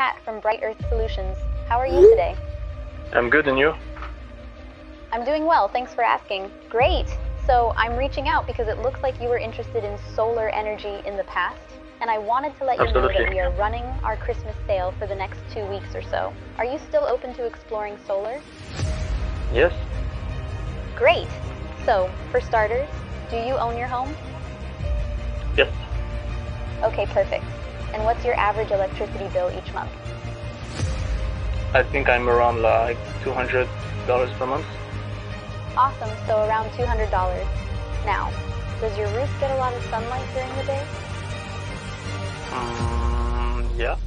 Kat from Bright Earth Solutions. How are you today? I'm good, and you? I'm doing well, thanks for asking. Great! So I'm reaching out because it looks like you were interested in solar energy in the past, and I wanted to let you know that we are running our Christmas sale for the next 2 weeks or so. Are you still open to exploring solar? Yes. Great! So, for starters, do you own your home? Yes. Okay, perfect. And what's your average electricity bill each month? I think I'm around like $200 per month. Awesome, so around $200. Now, does your roof get a lot of sunlight during the day? Yeah.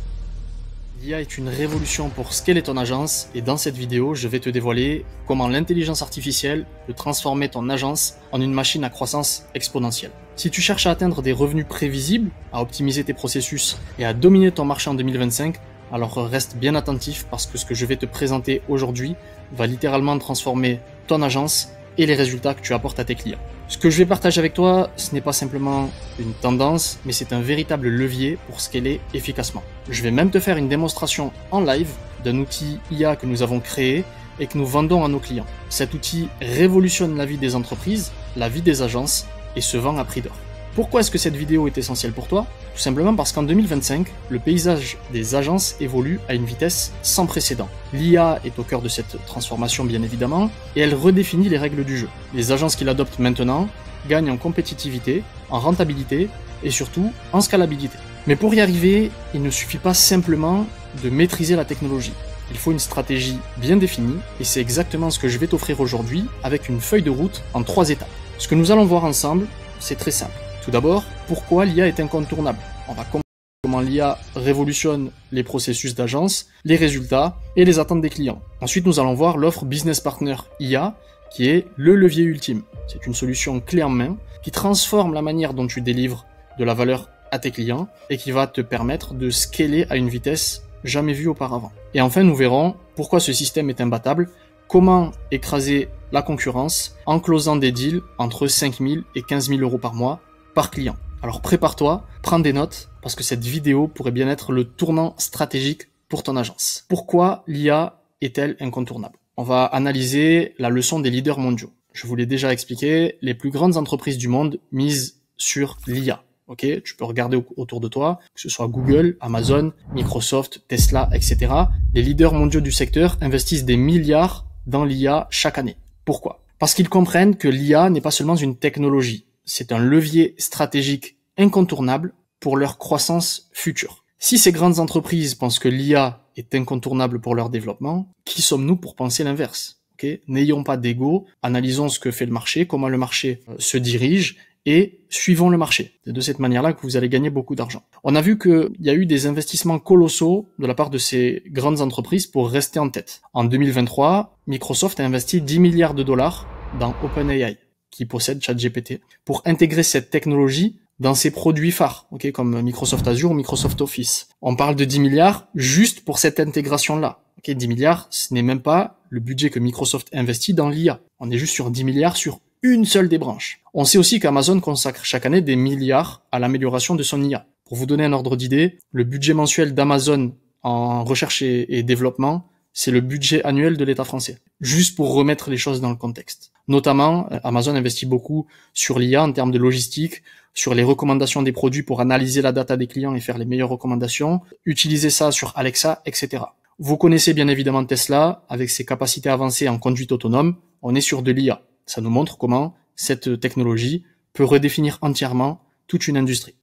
L'IA est une révolution pour scaler ton agence et dans cette vidéo, je vais te dévoiler comment l'intelligence artificielle peut transformer ton agence en une machine à croissance exponentielle. Si tu cherches à atteindre des revenus prévisibles, à optimiser tes processus et à dominer ton marché en 2025, alors reste bien attentif parce que ce que je vais te présenter aujourd'hui va littéralement transformer ton agence et les résultats que tu apportes à tes clients. Ce que je vais partager avec toi, ce n'est pas simplement une tendance, mais c'est un véritable levier pour scaler efficacement. Je vais même te faire une démonstration en live d'un outil IA que nous avons créé et que nous vendons à nos clients. Cet outil révolutionne la vie des entreprises, la vie des agences et se vend à prix d'or. Pourquoi est-ce que cette vidéo est essentielle pour toi? Tout simplement parce qu'en 2025, le paysage des agences évolue à une vitesse sans précédent. L'IA est au cœur de cette transformation bien évidemment, et elle redéfinit les règles du jeu. Les agences qui l'adoptent maintenant gagnent en compétitivité, en rentabilité et surtout en scalabilité. Mais pour y arriver, il ne suffit pas simplement de maîtriser la technologie. Il faut une stratégie bien définie, et c'est exactement ce que je vais t'offrir aujourd'hui avec une feuille de route en 3 étapes. Ce que nous allons voir ensemble, c'est très simple. Tout d'abord, pourquoi l'IA est incontournable? On va comprendre comment l'IA révolutionne les processus d'agence, les résultats et les attentes des clients. Ensuite, nous allons voir l'offre Business Partner IA, qui est le levier ultime. C'est une solution clé en main qui transforme la manière dont tu délivres de la valeur à tes clients et qui va te permettre de scaler à une vitesse jamais vue auparavant. Et enfin, nous verrons pourquoi ce système est imbattable, comment écraser la concurrence en closant des deals entre 5 000 et 15 000 euros par mois par client. Alors prépare-toi, prends des notes, parce que cette vidéo pourrait bien être le tournant stratégique pour ton agence. Pourquoi l'IA est-elle incontournable? On va analyser la leçon des leaders mondiaux. Je vous l'ai déjà expliqué, les plus grandes entreprises du monde misent sur l'IA. Ok, tu peux regarder autour de toi, que ce soit Google, Amazon, Microsoft, Tesla, etc. Les leaders mondiaux du secteur investissent des milliards dans l'IA chaque année. Pourquoi? Parce qu'ils comprennent que l'IA n'est pas seulement une technologie. C'est un levier stratégique incontournable pour leur croissance future. Si ces grandes entreprises pensent que l'IA est incontournable pour leur développement, qui sommes-nous pour penser l'inverse? N'ayons pas d'ego, analysons ce que fait le marché, comment le marché se dirige et suivons le marché. C'est de cette manière-là que vous allez gagner beaucoup d'argent. On a vu qu'il y a eu des investissements colossaux de la part de ces grandes entreprises pour rester en tête. En 2023, Microsoft a investi 10 milliards de dollars dans OpenAI, qui possède ChatGPT, pour intégrer cette technologie dans ses produits phares, comme Microsoft Azure ou Microsoft Office. On parle de 10 milliards juste pour cette intégration-là. 10 milliards, ce n'est même pas le budget que Microsoft investit dans l'IA. On est juste sur 10 milliards sur une seule des branches. On sait aussi qu'Amazon consacre chaque année des milliards à l'amélioration de son IA. Pour vous donner un ordre d'idée, le budget mensuel d'Amazon en recherche et développement, c'est le budget annuel de l'État français. Juste pour remettre les choses dans le contexte. Notamment, Amazon investit beaucoup sur l'IA en termes de logistique, sur les recommandations des produits pour analyser la data des clients et faire les meilleures recommandations, utiliser ça sur Alexa, etc. Vous connaissez bien évidemment Tesla, avec ses capacités avancées en conduite autonome, on est sur de l'IA. Ça nous montre comment cette technologie peut redéfinir entièrement toute une industrie.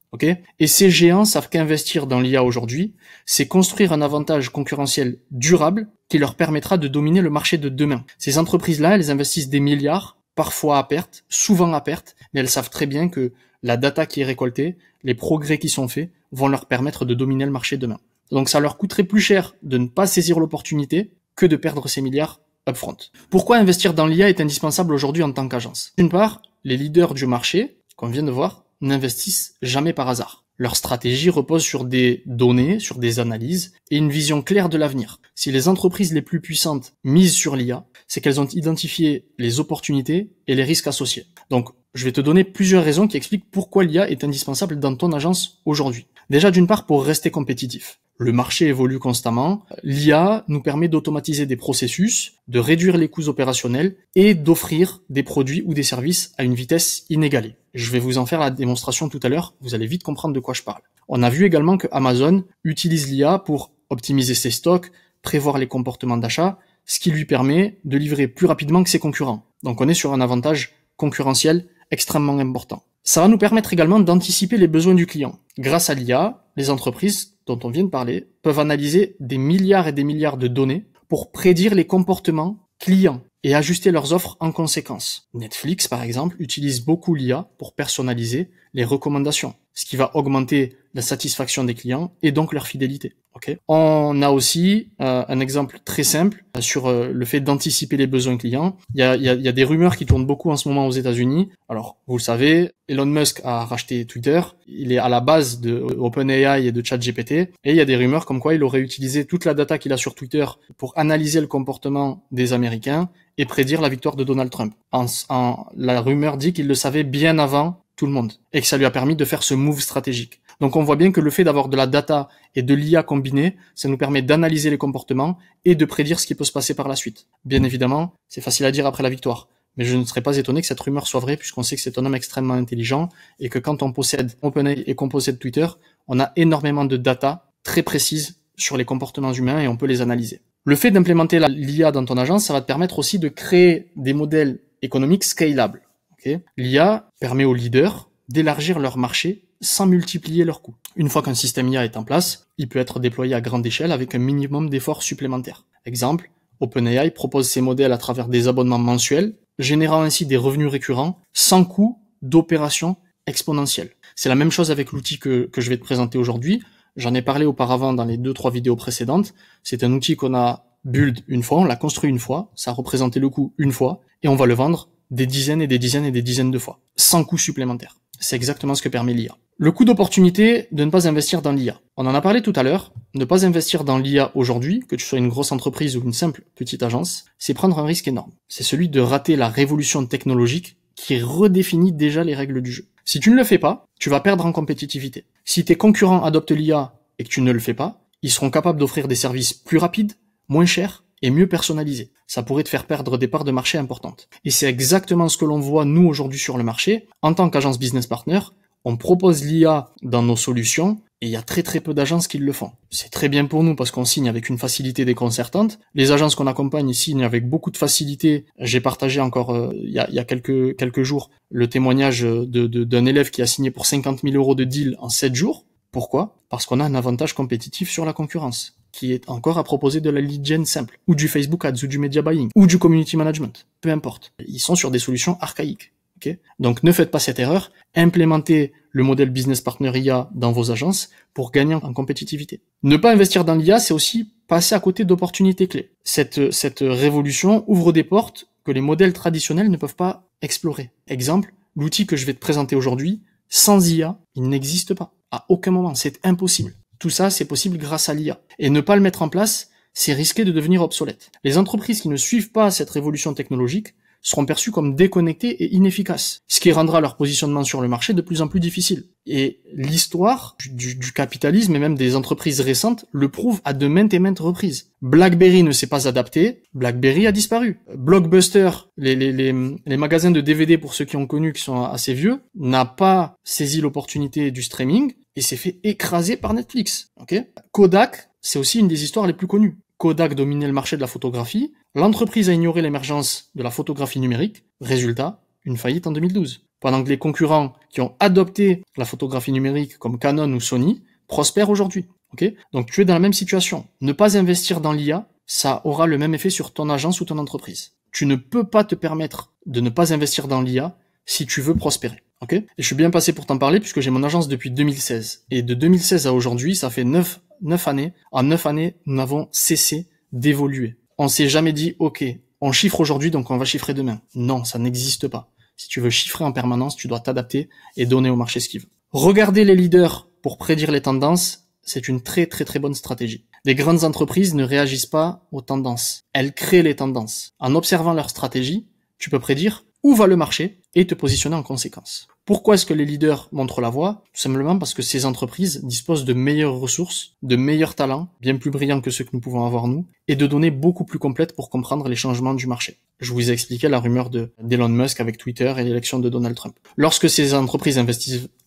Et ces géants savent qu'investir dans l'IA aujourd'hui, c'est construire un avantage concurrentiel durable qui leur permettra de dominer le marché de demain. Ces entreprises-là, elles investissent des milliards, parfois à perte, souvent à perte, mais elles savent très bien que la data qui est récoltée, les progrès qui sont faits, vont leur permettre de dominer le marché demain. Donc ça leur coûterait plus cher de ne pas saisir l'opportunité que de perdre ces milliards upfront. Pourquoi investir dans l'IA est indispensable aujourd'hui en tant qu'agence? D'une part, les leaders du marché, qu'on vient de voir, n'investissent jamais par hasard. Leur stratégie repose sur des données, sur des analyses et une vision claire de l'avenir. Si les entreprises les plus puissantes misent sur l'IA, c'est qu'elles ont identifié les opportunités et les risques associés. Donc, je vais te donner plusieurs raisons qui expliquent pourquoi l'IA est indispensable dans ton agence aujourd'hui. Déjà, d'une part, pour rester compétitif. Le marché évolue constamment. L'IA nous permet d'automatiser des processus, de réduire les coûts opérationnels et d'offrir des produits ou des services à une vitesse inégalée. Je vais vous en faire la démonstration tout à l'heure. Vous allez vite comprendre de quoi je parle. On a vu également que Amazon utilise l'IA pour optimiser ses stocks, prévoir les comportements d'achat, ce qui lui permet de livrer plus rapidement que ses concurrents. Donc on est sur un avantage concurrentiel extrêmement important. Ça va nous permettre également d'anticiper les besoins du client. Grâce à l'IA, les entreprises dont on vient de parler peuvent analyser des milliards et des milliards de données pour prédire les comportements clients et ajuster leurs offres en conséquence. Netflix, par exemple, utilise beaucoup l'IA pour personnaliser les recommandations, ce qui va augmenter la satisfaction des clients et donc leur fidélité. Okay. On a aussi un exemple très simple sur le fait d'anticiper les besoins clients. Il y a des rumeurs qui tournent beaucoup en ce moment aux États-Unis. Alors, vous le savez, Elon Musk a racheté Twitter. Il est à la base de OpenAI et de ChatGPT. Et il y a des rumeurs comme quoi il aurait utilisé toute la data qu'il a sur Twitter pour analyser le comportement des Américains et prédire la victoire de Donald Trump. La rumeur dit qu'il le savait bien avant tout le monde et que ça lui a permis de faire ce move stratégique. Donc on voit bien que le fait d'avoir de la data et de l'IA combinée, ça nous permet d'analyser les comportements et de prédire ce qui peut se passer par la suite. Bien évidemment, c'est facile à dire après la victoire, mais je ne serais pas étonné que cette rumeur soit vraie puisqu'on sait que c'est un homme extrêmement intelligent et que quand on possède OpenAI et qu'on possède Twitter, on a énormément de data très précise sur les comportements humains et on peut les analyser. Le fait d'implémenter l'IA dans ton agence, ça va te permettre aussi de créer des modèles économiques scalables. Okay. L'IA permet aux leaders d'élargir leur marché sans multiplier leurs coûts. Une fois qu'un système IA est en place, il peut être déployé à grande échelle avec un minimum d'efforts supplémentaires. Exemple, OpenAI propose ses modèles à travers des abonnements mensuels, générant ainsi des revenus récurrents sans coût d'opération exponentielle. C'est la même chose avec l'outil que je vais te présenter aujourd'hui. J'en ai parlé auparavant dans les 2-3 vidéos précédentes. C'est un outil qu'on a build une fois, on l'a construit une fois, ça a représenté le coût une fois, et on va le vendre des dizaines et des dizaines et des dizaines de fois, sans coût supplémentaire. C'est exactement ce que permet l'IA. Le coût d'opportunité de ne pas investir dans l'IA. On en a parlé tout à l'heure. Ne pas investir dans l'IA aujourd'hui, que tu sois une grosse entreprise ou une simple petite agence, c'est prendre un risque énorme. C'est celui de rater la révolution technologique qui redéfinit déjà les règles du jeu. Si tu ne le fais pas, tu vas perdre en compétitivité. Si tes concurrents adoptent l'IA et que tu ne le fais pas, ils seront capables d'offrir des services plus rapides, moins chers et mieux personnalisés. Ça pourrait te faire perdre des parts de marché importantes. Et c'est exactement ce que l'on voit nous aujourd'hui sur le marché. En tant qu'agence business partner, on propose l'IA dans nos solutions et il y a très très peu d'agences qui le font. C'est très bien pour nous parce qu'on signe avec une facilité déconcertante. Les agences qu'on accompagne signent avec beaucoup de facilité. J'ai partagé encore il y a quelques jours le témoignage d'un élève qui a signé pour 50 000 € de deal en 7 jours. Pourquoi ? Parce qu'on a un avantage compétitif sur la concurrence, qui est encore à proposer de la lead gen simple, ou du Facebook Ads, ou du media buying, ou du community management. Peu importe. Ils sont sur des solutions archaïques. Okay. Donc ne faites pas cette erreur, implémentez le modèle business partner IA dans vos agences pour gagner en compétitivité. Ne pas investir dans l'IA, c'est aussi passer à côté d'opportunités clés. Cette révolution ouvre des portes que les modèles traditionnels ne peuvent pas explorer. Exemple, l'outil que je vais te présenter aujourd'hui, sans IA, il n'existe pas. À aucun moment, c'est impossible. Tout ça, c'est possible grâce à l'IA. Et ne pas le mettre en place, c'est risquer de devenir obsolète. Les entreprises qui ne suivent pas cette révolution technologique seront perçus comme déconnectés et inefficaces, ce qui rendra leur positionnement sur le marché de plus en plus difficile. Et l'histoire du capitalisme et même des entreprises récentes le prouve à de maintes et maintes reprises. BlackBerry ne s'est pas adapté, BlackBerry a disparu. Blockbuster, les magasins de DVD pour ceux qui ont connu, qui sont assez vieux, n'a pas saisi l'opportunité du streaming et s'est fait écraser par Netflix. Okay. Kodak, c'est aussi une des histoires les plus connues. Kodak dominait le marché de la photographie, l'entreprise a ignoré l'émergence de la photographie numérique, résultat, une faillite en 2012. Pendant que les concurrents qui ont adopté la photographie numérique comme Canon ou Sony prospèrent aujourd'hui. Okay. Donc tu es dans la même situation. Ne pas investir dans l'IA, ça aura le même effet sur ton agence ou ton entreprise. Tu ne peux pas te permettre de ne pas investir dans l'IA si tu veux prospérer. Okay. Et je suis bien passé pour t'en parler puisque j'ai mon agence depuis 2016. Et de 2016 à aujourd'hui, ça fait 9 années. En 9 années, nous n'avons cessé d'évoluer. On s'est jamais dit, ok, on chiffre aujourd'hui, donc on va chiffrer demain. Non, ça n'existe pas. Si tu veux chiffrer en permanence, tu dois t'adapter et donner au marché ce qu'il veut. Regarder les leaders pour prédire les tendances, c'est une très très très bonne stratégie. Les grandes entreprises ne réagissent pas aux tendances. Elles créent les tendances. En observant leur stratégie, tu peux prédire où va le marché et te positionner en conséquence. Pourquoi est-ce que les leaders montrent la voie? Tout simplement parce que ces entreprises disposent de meilleures ressources, de meilleurs talents, bien plus brillants que ceux que nous pouvons avoir nous, et de données beaucoup plus complètes pour comprendre les changements du marché. Je vous ai expliqué la rumeur d'Elon Musk avec Twitter et l'élection de Donald Trump. Lorsque ces entreprises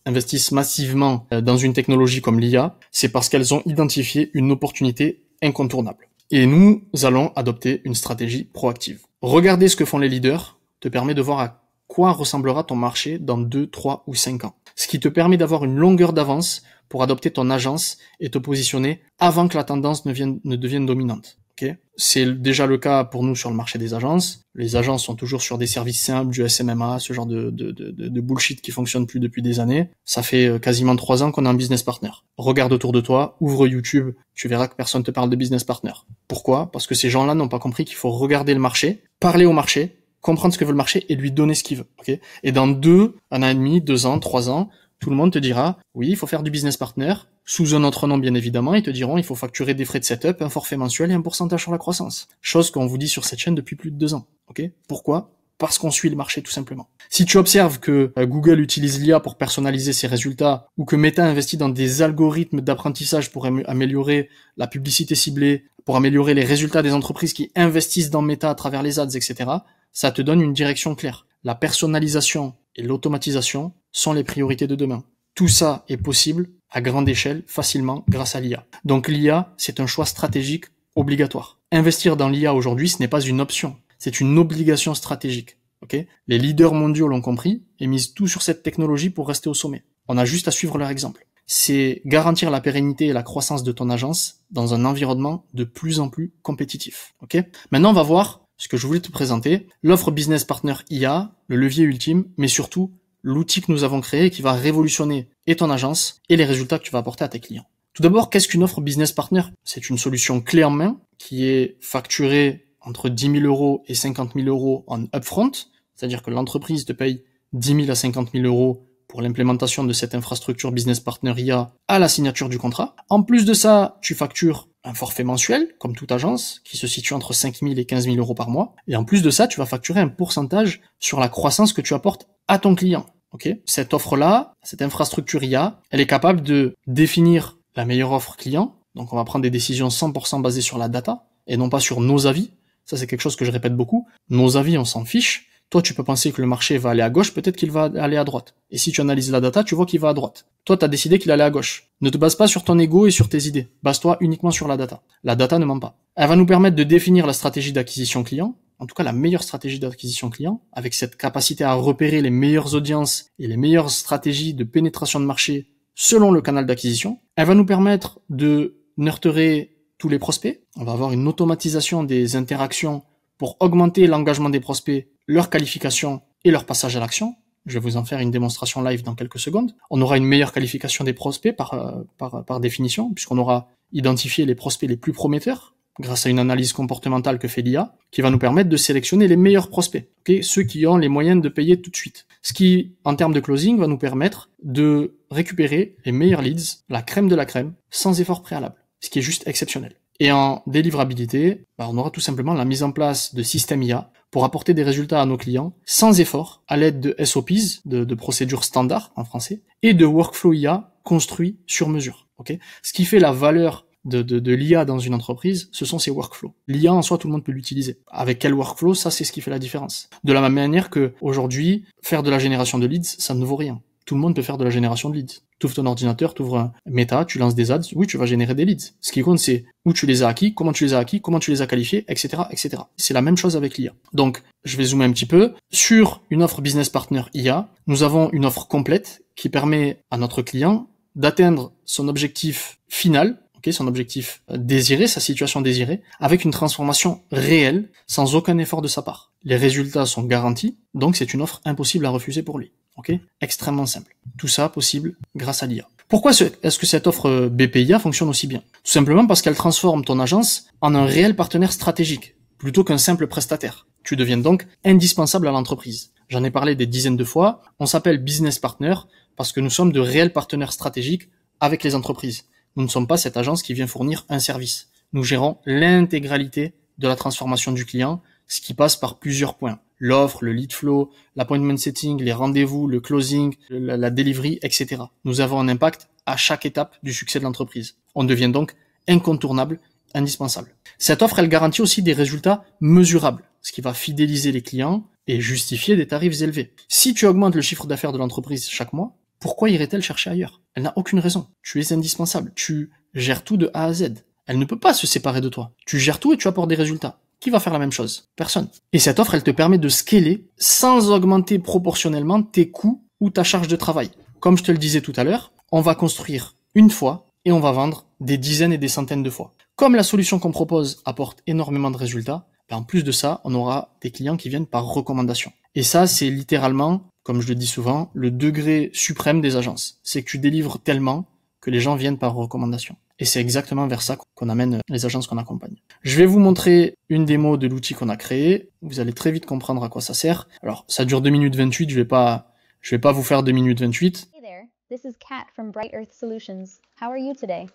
investissent massivement dans une technologie comme l'IA, c'est parce qu'elles ont identifié une opportunité incontournable. Et nous allons adopter une stratégie proactive. Regarder ce que font les leaders te permet de voir à quoi ressemblera ton marché dans 2, 3 ou 5 ans. Ce qui te permet d'avoir une longueur d'avance pour adopter ton agence et te positionner avant que la tendance ne devienne dominante. Okay. C'est déjà le cas pour nous sur le marché des agences. Les agences sont toujours sur des services simples, du SMMA, ce genre de bullshit qui fonctionne plus depuis des années. Ça fait quasiment 3 ans qu'on est en business partner. Regarde autour de toi, ouvre YouTube, tu verras que personne te parle de business partner. Pourquoi? Parce que ces gens-là n'ont pas compris qu'il faut regarder le marché, parler au marché, comprendre ce que veut le marché et lui donner ce qu'il veut. Okay. Et dans 1 an et demi, 2 ans, 3 ans, tout le monde te dira, oui, il faut faire du business partner, sous un autre nom bien évidemment, ils te diront, il faut facturer des frais de setup, un forfait mensuel et un pourcentage sur la croissance. Chose qu'on vous dit sur cette chaîne depuis plus de 2 ans. Okay. Pourquoi? Parce qu'on suit le marché tout simplement. Si tu observes que Google utilise l'IA pour personnaliser ses résultats, ou que Meta investit dans des algorithmes d'apprentissage pour améliorer la publicité ciblée, pour améliorer les résultats des entreprises qui investissent dans Meta à travers les ads, etc., ça te donne une direction claire. La personnalisation et l'automatisation sont les priorités de demain. Tout ça est possible à grande échelle, facilement, grâce à l'IA. Donc l'IA, c'est un choix stratégique obligatoire. Investir dans l'IA aujourd'hui, ce n'est pas une option, c'est une obligation stratégique. Okay. Les leaders mondiaux l'ont compris et misent tout sur cette technologie pour rester au sommet. On a juste à suivre leur exemple. C'est garantir la pérennité et la croissance de ton agence dans un environnement de plus en plus compétitif. Okay. Maintenant, on va voir ce que je voulais te présenter, l'offre Business Partner IA, le levier ultime, mais surtout l'outil que nous avons créé et qui va révolutionner et ton agence et les résultats que tu vas apporter à tes clients. Tout d'abord, qu'est-ce qu'une offre Business Partner? C'est une solution clé en main qui est facturée entre 10 000 € et 50 000 € en upfront, c'est-à-dire que l'entreprise te paye 10 000 à 50 000 € pour l'implémentation de cette infrastructure Business Partner IA à la signature du contrat. En plus de ça, tu factures un forfait mensuel, comme toute agence, qui se situe entre 5 000 et 15 000 € par mois. Et en plus de ça, tu vas facturer un pourcentage sur la croissance que tu apportes à ton client. Okay. Cette offre-là, cette infrastructure IA, elle est capable de définir la meilleure offre client. Donc on va prendre des décisions 100% basées sur la data et non pas sur nos avis. Ça, c'est quelque chose que je répète beaucoup. Nos avis, on s'en fiche. Toi, tu peux penser que le marché va aller à gauche, peut-être qu'il va aller à droite. Et si tu analyses la data, tu vois qu'il va à droite. Toi, tu as décidé qu'il allait à gauche. Ne te base pas sur ton ego et sur tes idées. Base-toi uniquement sur la data. La data ne ment pas. Elle va nous permettre de définir la stratégie d'acquisition client, en tout cas la meilleure stratégie d'acquisition client, avec cette capacité à repérer les meilleures audiences et les meilleures stratégies de pénétration de marché selon le canal d'acquisition. Elle va nous permettre de nurturer tous les prospects. On va avoir une automatisation des interactions pour augmenter l'engagement des prospects, leur qualification et leur passage à l'action. Je vais vous en faire une démonstration live dans quelques secondes. On aura une meilleure qualification des prospects par définition, puisqu'on aura identifié les prospects les plus prometteurs grâce à une analyse comportementale que fait l'IA, qui va nous permettre de sélectionner les meilleurs prospects, okay, ceux qui ont les moyens de payer tout de suite. Ce qui, en termes de closing, va nous permettre de récupérer les meilleurs leads, la crème de la crème, sans effort préalable, ce qui est juste exceptionnel. Et en délivrabilité, on aura tout simplement la mise en place de systèmes IA pour apporter des résultats à nos clients sans effort, à l'aide de SOPs, de procédures standards en français, et de workflow IA construits sur mesure. Okay. Ce qui fait la valeur de l'IA dans une entreprise, ce sont ces workflows. L'IA en soi, tout le monde peut l'utiliser. Avec quel workflow, ça c'est ce qui fait la différence. De la même manière que aujourd'hui, faire de la génération de leads, ça ne vaut rien. Tout le monde peut faire de la génération de leads. Tu ouvres ton ordinateur, tu ouvres un Meta, tu lances des ads, oui, tu vas générer des leads. Ce qui compte, c'est où tu les as acquis, comment tu les as acquis, comment tu les as qualifiés, etc., etc. C'est la même chose avec l'IA. Donc, je vais zoomer un petit peu. Sur une offre Business Partner IA, nous avons une offre complète qui permet à notre client d'atteindre son objectif final, son objectif désiré, sa situation désirée, avec une transformation réelle, sans aucun effort de sa part. Les résultats sont garantis, donc c'est une offre impossible à refuser pour lui. Okay, extrêmement simple. Tout ça possible grâce à l'IA. Pourquoi est-ce que cette offre BPIA fonctionne aussi bien? Tout simplement parce qu'elle transforme ton agence en un réel partenaire stratégique, plutôt qu'un simple prestataire. Tu deviens donc indispensable à l'entreprise. J'en ai parlé des dizaines de fois. On s'appelle Business Partner parce que nous sommes de réels partenaires stratégiques avec les entreprises. Nous ne sommes pas cette agence qui vient fournir un service. Nous gérons l'intégralité de la transformation du client, ce qui passe par plusieurs points. l'offre, le lead flow, l'appointment setting, les rendez-vous, le closing, la delivery, etc. Nous avons un impact à chaque étape du succès de l'entreprise. On devient donc incontournable, indispensable. Cette offre, elle garantit aussi des résultats mesurables, ce qui va fidéliser les clients et justifier des tarifs élevés. Si tu augmentes le chiffre d'affaires de l'entreprise chaque mois, pourquoi irait-elle chercher ailleurs? Elle n'a aucune raison. Tu es indispensable. Tu gères tout de A à Z. Elle ne peut pas se séparer de toi. Tu gères tout et tu apportes des résultats. Qui va faire la même chose? Personne. Et cette offre, elle te permet de scaler sans augmenter proportionnellement tes coûts ou ta charge de travail. Comme je te le disais tout à l'heure, on va construire une fois et on va vendre des dizaines et des centaines de fois. Comme la solution qu'on propose apporte énormément de résultats, en plus de ça, on aura des clients qui viennent par recommandation. Et ça, c'est littéralement, comme je le dis souvent, le degré suprême des agences. C'est que tu délivres tellement que les gens viennent par recommandation. Et c'est exactement vers ça qu'on amène les agences qu'on accompagne. Je vais vous montrer une démo de l'outil qu'on a créé. Vous allez très vite comprendre à quoi ça sert. Alors, ça dure 2 minutes 28. Je vais pas vous faire 2 minutes 28. Hey there, this is Kat from Bright Earth Solutions. How are you today?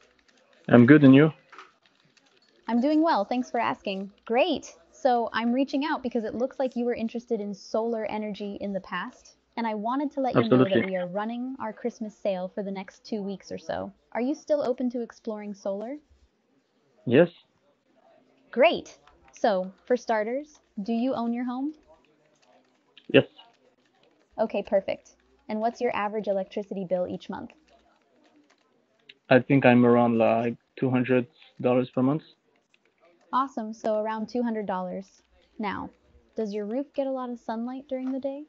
I'm good, and you? I'm doing well, thanks for asking. Great! So I'm reaching out because it looks like you were interested in solar energy in the past, and I wanted to let you know that we are running our Christmas sale for the next 2 weeks or so. Are you still open to exploring solar? Yes. Great! So, for starters, do you own your home? Yes. Okay, perfect. And what's your average electricity bill each month? I think I'm around like $200 per month. Awesome, so around $200. Now, does your roof get a lot of sunlight during the day?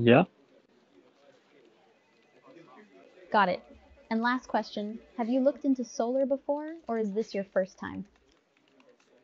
Yeah. Got it. And last question, have you looked into solar before, or is this your first time?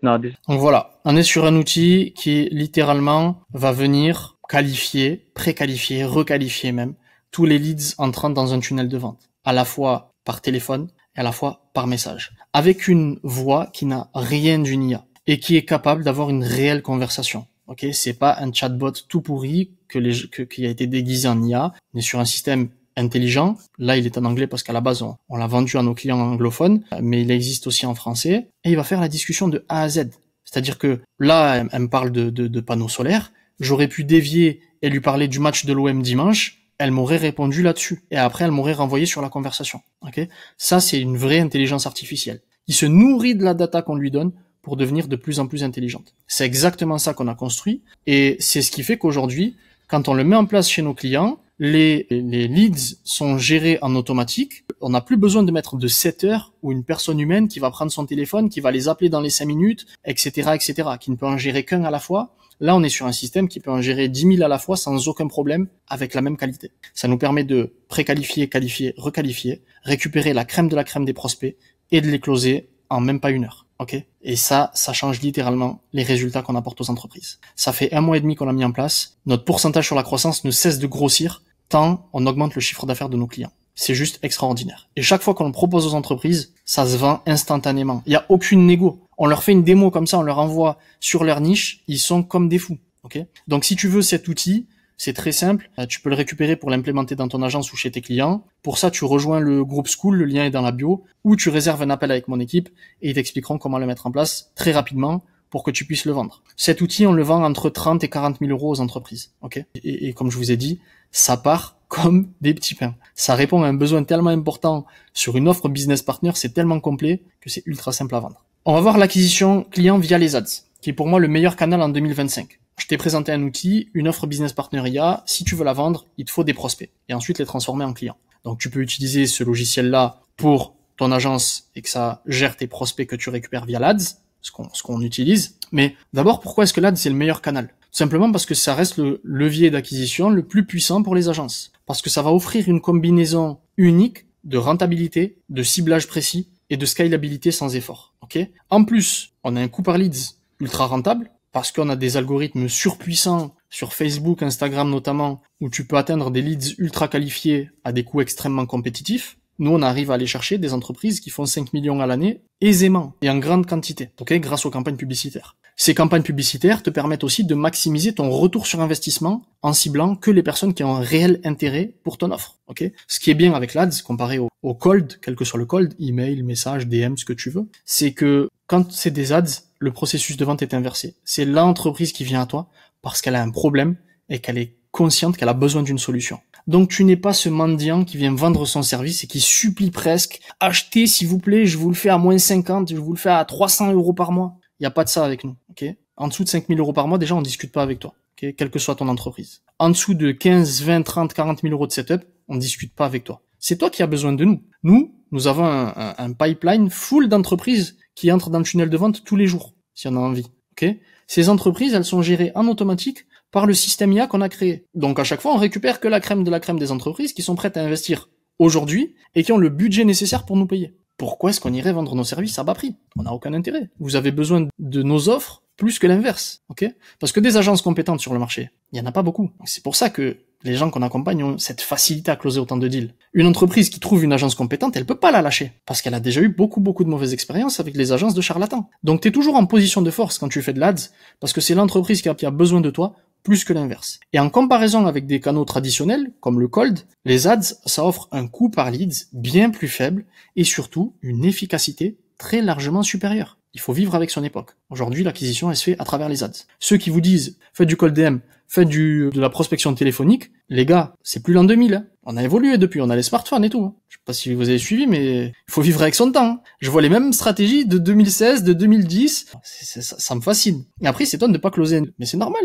No, Donc voilà, on est sur un outil qui littéralement va venir qualifier, préqualifier, requalifier même tous les leads entrant dans un tunnel de vente, à la fois par téléphone et à la fois par message, avec une voix qui n'a rien d'une IA et qui est capable d'avoir une réelle conversation. Ok, c'est pas un chatbot tout pourri qui a été déguisé en IA. On est sur un système intelligent. Là, il est en anglais parce qu'à la base, on l'a vendu à nos clients anglophones, mais il existe aussi en français. Et il va faire la discussion de A à Z. C'est-à-dire que là, elle me parle de panneaux solaires. J'aurais pu dévier et lui parler du match de l'OM dimanche. Elle m'aurait répondu là-dessus. Et après, elle m'aurait renvoyé sur la conversation. Ok, ça, c'est une vraie intelligence artificielle qui se nourrit de la data qu'on lui donne pour devenir de plus en plus intelligente. C'est exactement ça qu'on a construit. Et c'est ce qui fait qu'aujourd'hui, quand on le met en place chez nos clients, les leads sont gérés en automatique. On n'a plus besoin de mettre de setters ou une personne humaine qui va prendre son téléphone, qui va les appeler dans les 5 minutes, etc., qui ne peut en gérer qu'un à la fois. Là, on est sur un système qui peut en gérer 10 000 à la fois sans aucun problème avec la même qualité. Ça nous permet de préqualifier, qualifier, requalifier, récupérer la crème de la crème des prospects et de les closer en même pas 1 heure. Ok? Et ça change littéralement les résultats qu'on apporte aux entreprises. Ça fait 1 mois et demi qu'on l'a mis en place. Notre pourcentage sur la croissance ne cesse de grossir tant on augmente le chiffre d'affaires de nos clients. C'est juste extraordinaire. Et chaque fois qu'on le propose aux entreprises, ça se vend instantanément. Il n'y a aucune négo. On leur fait une démo comme ça, on leur envoie sur leur niche, ils sont comme des fous. Ok? Donc si tu veux cet outil, c'est très simple. Tu peux le récupérer pour l'implémenter dans ton agence ou chez tes clients. Pour ça, tu rejoins le groupe School, le lien est dans la bio, ou tu réserves un appel avec mon équipe et ils t'expliqueront comment le mettre en place très rapidement pour que tu puisses le vendre. Cet outil, on le vend entre 30 et 40 000 euros aux entreprises. Ok? Et comme je vous ai dit, ça part comme des petits pains. Ça répond à un besoin tellement important sur une offre business partner, c'est tellement complet que c'est ultra simple à vendre. On va voir l'acquisition client via les ads, qui est pour moi le meilleur canal en 2025. Je t'ai présenté un outil, une offre business partner IA. Si tu veux la vendre, il te faut des prospects et ensuite les transformer en clients. Donc tu peux utiliser ce logiciel-là pour ton agence et que ça gère tes prospects que tu récupères via l'ADS, ce qu'on utilise. Mais d'abord, pourquoi est-ce que l'ADS c'est le meilleur canal? Tout simplement parce que ça reste le levier d'acquisition le plus puissant pour les agences. Parce que ça va offrir une combinaison unique de rentabilité, de ciblage précis et de scalabilité sans effort. Ok? En plus, on a un coût par leads ultra rentable parce qu'on a des algorithmes surpuissants sur Facebook, Instagram notamment, où tu peux atteindre des leads ultra qualifiés à des coûts extrêmement compétitifs. Nous, on arrive à aller chercher des entreprises qui font 5 millions à l'année aisément et en grande quantité, ok, grâce aux campagnes publicitaires. Ces campagnes publicitaires te permettent aussi de maximiser ton retour sur investissement en ciblant que les personnes qui ont un réel intérêt pour ton offre, ok. Ce qui est bien avec l'ADS comparé au cold, quel que soit le cold, email, message, DM, ce que tu veux, c'est que quand c'est des ads, le processus de vente est inversé. C'est l'entreprise qui vient à toi parce qu'elle a un problème et qu'elle est consciente qu'elle a besoin d'une solution. Donc tu n'es pas ce mendiant qui vient vendre son service et qui supplie presque « Achetez s'il vous plaît, je vous le fais à moins 50, je vous le fais à 300 € par mois. » Il n'y a pas de ça avec nous. Ok. En dessous de 5 000 € par mois, déjà on ne discute pas avec toi. Okay, quelle que soit ton entreprise. En dessous de 15, 20, 30, 40 000 € de setup, on ne discute pas avec toi. C'est toi qui as besoin de nous. Nous avons un pipeline full d'entreprises qui entrent dans le tunnel de vente tous les jours, si on a envie. Okay. Ces entreprises, elles sont gérées en automatique par le système IA qu'on a créé. Donc à chaque fois, on récupère que la crème de la crème des entreprises qui sont prêtes à investir aujourd'hui et qui ont le budget nécessaire pour nous payer. Pourquoi est-ce qu'on irait vendre nos services à bas prix? On n'a aucun intérêt. Vous avez besoin de nos offres plus que l'inverse, ok? Parce que des agences compétentes sur le marché, il y en a pas beaucoup. C'est pour ça que les gens qu'on accompagne ont cette facilité à closer autant de deals. Une entreprise qui trouve une agence compétente, elle peut pas la lâcher, parce qu'elle a déjà eu beaucoup de mauvaises expériences avec les agences de charlatans. Donc t'es toujours en position de force quand tu fais de l'ADS, parce que c'est l'entreprise qui a besoin de toi, plus que l'inverse. Et en comparaison avec des canaux traditionnels, comme le cold, les ads, ça offre un coût par leads bien plus faible, et surtout une efficacité très largement supérieure. Il faut vivre avec son époque. Aujourd'hui, l'acquisition, elle se fait à travers les ads. Ceux qui vous disent, faites du cold DM, faites de la prospection téléphonique, les gars, c'est plus l'an 2000, hein. On a évolué depuis, on a les smartphones et tout, hein. Je sais pas si vous avez suivi, mais il faut vivre avec son temps, hein. Je vois les mêmes stratégies de 2016, de 2010. Ça me fascine. Et après, c'est toi de ne pas closer. Mais c'est normal.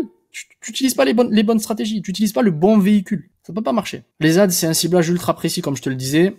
Tu utilises pas les bonnes stratégies. Tu utilises pas le bon véhicule. Ça peut pas marcher. Les ads, c'est un ciblage ultra précis, comme je te le disais.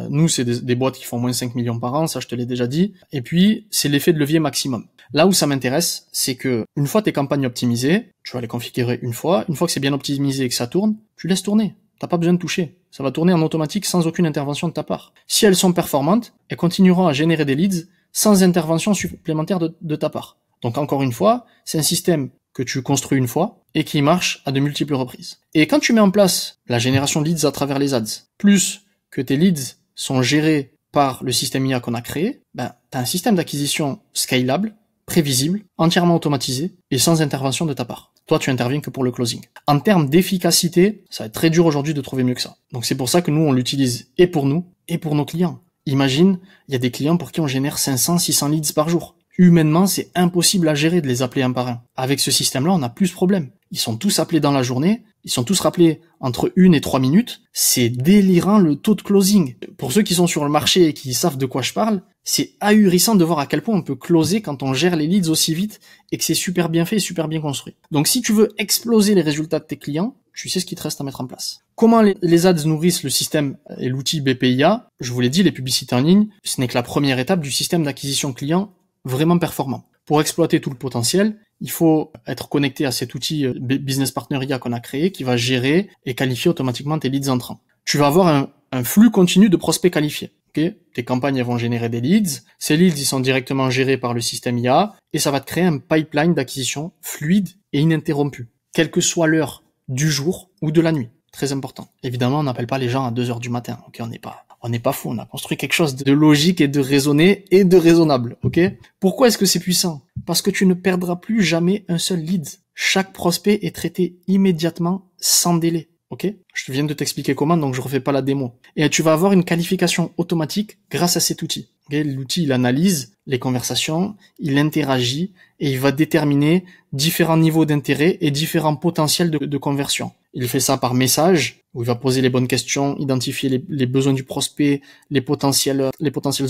Nous, c'est des boîtes qui font moins de 5 millions par an, ça je te l'ai déjà dit. Et puis, c'est l'effet de levier maximum. Là où ça m'intéresse, c'est que une fois tes campagnes optimisées, tu vas les configurer une fois que c'est bien optimisé et que ça tourne, tu laisses tourner. T'as pas besoin de toucher. Ça va tourner en automatique sans aucune intervention de ta part. Si elles sont performantes, elles continueront à générer des leads sans intervention supplémentaire de ta part. Donc encore une fois, c'est un système que tu construis une fois et qui marche à de multiples reprises. Et quand tu mets en place la génération de leads à travers les ads, plus que tes leads sont gérés par le système IA qu'on a créé, t'as un système d'acquisition scalable, prévisible, entièrement automatisé et sans intervention de ta part. Toi, tu interviens que pour le closing. En termes d'efficacité, ça va être très dur aujourd'hui de trouver mieux que ça. Donc c'est pour ça que nous, on l'utilise et pour nous et pour nos clients. Imagine, il y a des clients pour qui on génère 500, 600 leads par jour. Humainement, c'est impossible à gérer de les appeler un par un. Avec ce système-là, on n'a plus ce problème. Ils sont tous appelés dans la journée, ils sont tous rappelés entre 1 et 3 minutes. C'est délirant le taux de closing. Pour ceux qui sont sur le marché et qui savent de quoi je parle, c'est ahurissant de voir à quel point on peut closer quand on gère les leads aussi vite et que c'est super bien fait et super bien construit. Donc si tu veux exploser les résultats de tes clients, tu sais ce qu'il te reste à mettre en place. Comment les ads nourrissent le système et l'outil BPIA? Je vous l'ai dit, les publicités en ligne, ce n'est que la première étape du système d'acquisition client vraiment performant. Pour exploiter tout le potentiel, il faut être connecté à cet outil Business Partner IA qu'on a créé qui va gérer et qualifier automatiquement tes leads entrants. Tu vas avoir un flux continu de prospects qualifiés. Okay, tes campagnes elles vont générer des leads. Ces leads ils sont directement gérés par le système IA et ça va te créer un pipeline d'acquisition fluide et ininterrompu, quelle que soit l'heure du jour ou de la nuit. Très important. Évidemment, on n'appelle pas les gens à 2 heures du matin. Ok, on n'est pas fou. On a construit quelque chose de logique et de raisonné et de raisonnable. Ok. Pourquoi est-ce que c'est puissant? Parce que tu ne perdras plus jamais un seul lead. Chaque prospect est traité immédiatement, sans délai. Ok? Je viens de t'expliquer comment, donc je refais pas la démo. Et tu vas avoir une qualification automatique grâce à cet outil. Okay? L'outil, il analyse les conversations, il interagit et il va déterminer différents niveaux d'intérêt et différents potentiels de conversion. Il fait ça par message, où il va poser les bonnes questions, identifier les besoins du prospect, les potentielles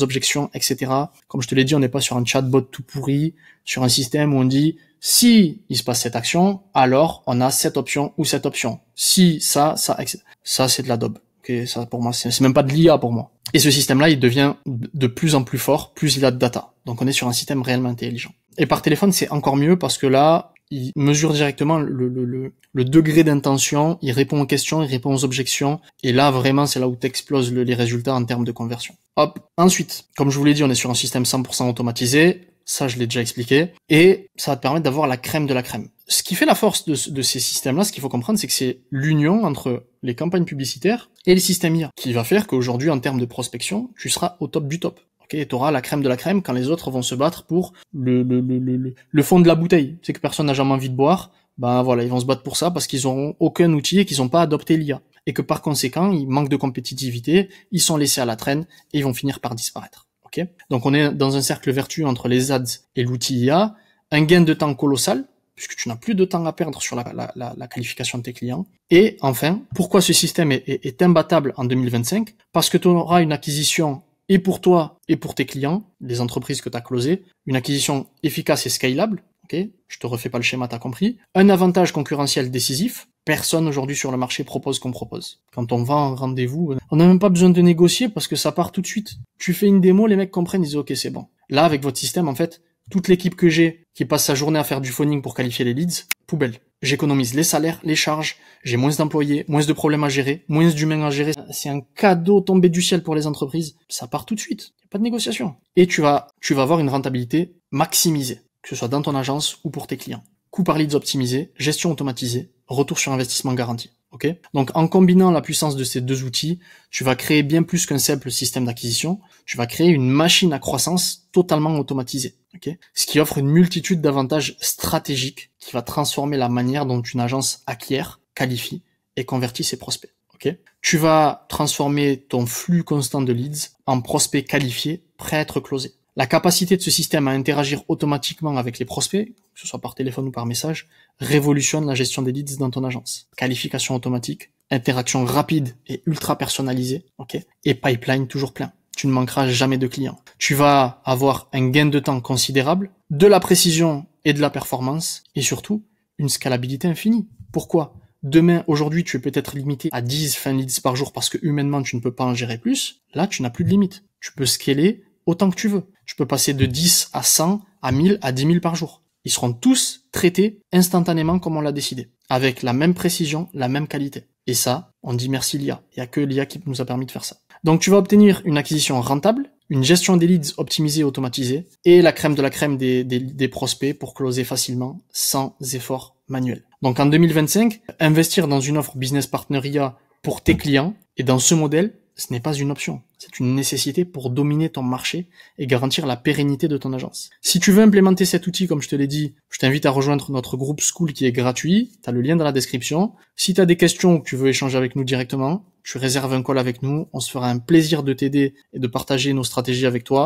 objections, etc. Comme je te l'ai dit, on n'est pas sur un chatbot tout pourri, sur un système où on dit si il se passe cette action, alors on a cette option ou cette option. Si ça, etc. Ça c'est de la daube. Okay, ça pour moi, c'est même pas de l'IA pour moi. Et ce système-là, il devient de plus en plus fort, plus il a de data. Donc on est sur un système réellement intelligent. Et par téléphone, c'est encore mieux parce que là, il mesure directement le degré d'intention, il répond aux questions, il répond aux objections, et là, vraiment, c'est là où t'exploses les résultats en termes de conversion. Hop. Ensuite, comme je vous l'ai dit, on est sur un système 100% automatisé, ça je l'ai déjà expliqué, et ça va te permettre d'avoir la crème de la crème. Ce qui fait la force de ces systèmes-là, ce qu'il faut comprendre, c'est que c'est l'union entre les campagnes publicitaires et les systèmes IA, qui va faire qu'aujourd'hui, en termes de prospection, tu seras au top du top. Okay, tu auras la crème de la crème quand les autres vont se battre pour le fond de la bouteille. C'est que personne n'a jamais envie de boire. Ben voilà, ils vont se battre pour ça parce qu'ils n'auront aucun outil et qu'ils n'ont pas adopté l'IA. Et que par conséquent, ils manquent de compétitivité, ils sont laissés à la traîne et ils vont finir par disparaître. Ok. Donc on est dans un cercle vertueux entre les ads et l'outil IA, un gain de temps colossal, puisque tu n'as plus de temps à perdre sur la qualification de tes clients. Et enfin, pourquoi ce système est imbattable en 2025? Parce que tu auras une acquisition et pour toi et pour tes clients, les entreprises que tu as closées, une acquisition efficace et scalable. Ok, je te refais pas le schéma, t'as compris. Un avantage concurrentiel décisif. Personne aujourd'hui sur le marché propose qu'on propose. Quand on va en rendez-vous, on n'a même pas besoin de négocier parce que ça part tout de suite. Tu fais une démo, les mecs comprennent, ils disent ok, c'est bon. Là, avec votre système, en fait, toute l'équipe que j'ai qui passe sa journée à faire du phoning pour qualifier les leads, poubelle. J'économise les salaires, les charges, j'ai moins d'employés, moins de problèmes à gérer, moins d'humains à gérer. C'est un cadeau tombé du ciel pour les entreprises. Ça part tout de suite. Y a pas de négociation. Et tu vas avoir une rentabilité maximisée, que ce soit dans ton agence ou pour tes clients. Coût par leads optimisé, gestion automatisée, retour sur investissement garanti. Ok ? Donc, en combinant la puissance de ces deux outils, tu vas créer bien plus qu'un simple système d'acquisition. Tu vas créer une machine à croissance totalement automatisée. Ok ? Ce qui offre une multitude d'avantages stratégiques qui va transformer la manière dont une agence acquiert, qualifie et convertit ses prospects. Ok ? Tu vas transformer ton flux constant de leads en prospects qualifiés, prêts à être closés. La capacité de ce système à interagir automatiquement avec les prospects, que ce soit par téléphone ou par message, révolutionne la gestion des leads dans ton agence. Qualification automatique, interaction rapide et ultra personnalisée, ok, et pipeline toujours plein. Tu ne manqueras jamais de clients. Tu vas avoir un gain de temps considérable, de la précision et de la performance, et surtout, une scalabilité infinie. Pourquoi ? Demain, aujourd'hui, tu es peut-être limité à 10 fin leads par jour parce que humainement, tu ne peux pas en gérer plus. Là, tu n'as plus de limite. Tu peux scaler autant que tu veux. Tu peux passer de 10 à 100, à 1000, à 10 000 par jour. Ils seront tous traités instantanément comme on l'a décidé, avec la même précision, la même qualité. Et ça, on dit merci l'IA. Il n'y a que l'IA qui nous a permis de faire ça. Donc tu vas obtenir une acquisition rentable, une gestion des leads optimisée et automatisée, et la crème de la crème des prospects pour closer facilement, sans effort manuel. Donc en 2025, investir dans une offre business partner IA pour tes clients, et dans ce modèle, ce n'est pas une option, c'est une nécessité pour dominer ton marché et garantir la pérennité de ton agence. Si tu veux implémenter cet outil, comme je te l'ai dit, je t'invite à rejoindre notre groupe School qui est gratuit, tu as le lien dans la description. Si tu as des questions ou que tu veux échanger avec nous directement, tu réserves un call avec nous, on se fera un plaisir de t'aider et de partager nos stratégies avec toi.